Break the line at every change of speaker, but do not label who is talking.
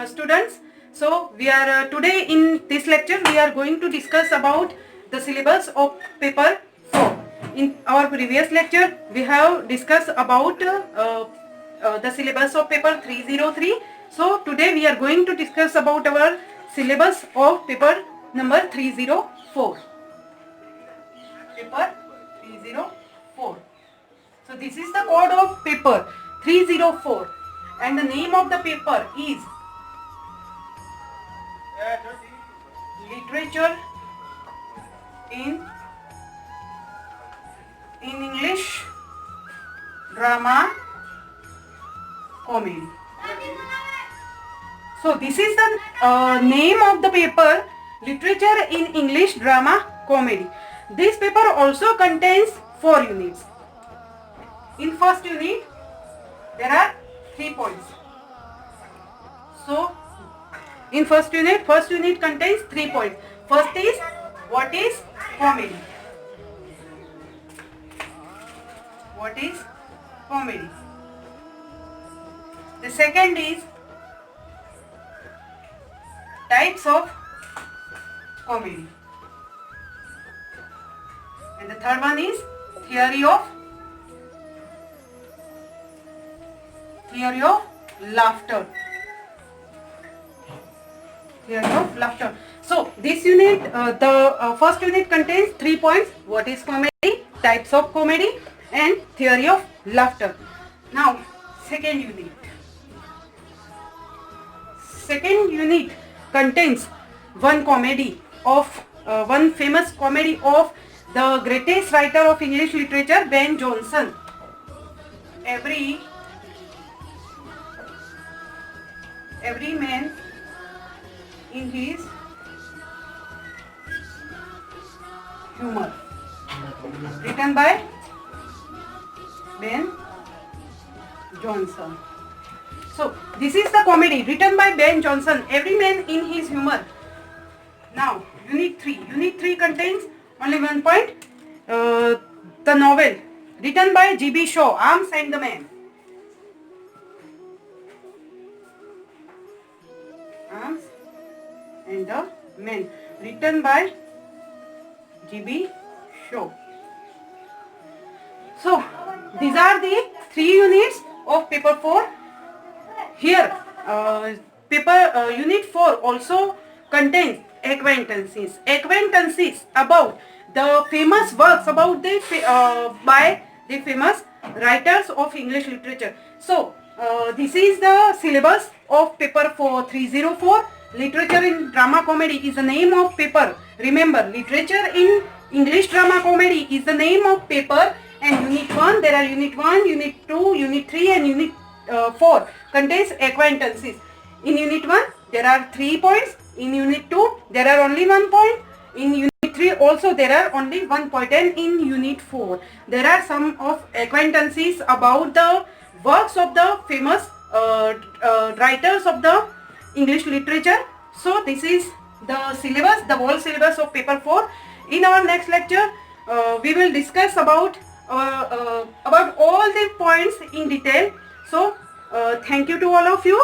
Students, so we are today in this lecture we are going to discuss about the syllabus of paper 4. In our previous lecture we have discussed about the syllabus of paper 303. So today we are going to discuss about our syllabus of paper number 304. Paper 304. So this is the code of paper 304 and the name of the paper is literature in English, drama, comedy. So this is the name of the paper, literature in English, drama, comedy. This paper also contains 4 units. In first unit there are 3 points. So in first unit contains 3 points. First is, what is comedy? What is comedy? The second is types of comedy. And the third one is theory of laughter. Theory of laughter. So this unit, the first unit contains 3 points. What is comedy, types of comedy, and theory of laughter. Now second unit. Second unit contains one comedy of one famous comedy of the greatest writer of English literature, Ben Jonson. Every man in his humor, written by Ben Jonson. So this is the comedy written by Ben Jonson, Every Man in His Humor. Now unit 3 contains only 1 point, the novel written by G.B. Shaw, Arms and the Man. Arms and the Men, written by G.B. Shaw. So these are the 3 units of paper 4. Here unit 4 also contains acquaintances about the famous works about the by the famous writers of English literature. So this is the syllabus of paper 304. Literature in drama comedy is the name of paper. Remember, literature in English drama comedy is the name of paper. And unit 1, there are unit 1, unit 2, unit 3 and unit 4 contains acquaintances. In unit 1 there are 3 points. In unit 2 there are only 1 point. In unit 3 also there are only 1 point. And in unit 4 there are some of acquaintances about the works of the famous writers of the English literature. So this is the syllabus, the whole syllabus of paper 4. In our next lecture we will discuss about all the points in detail. So thank you to all of you.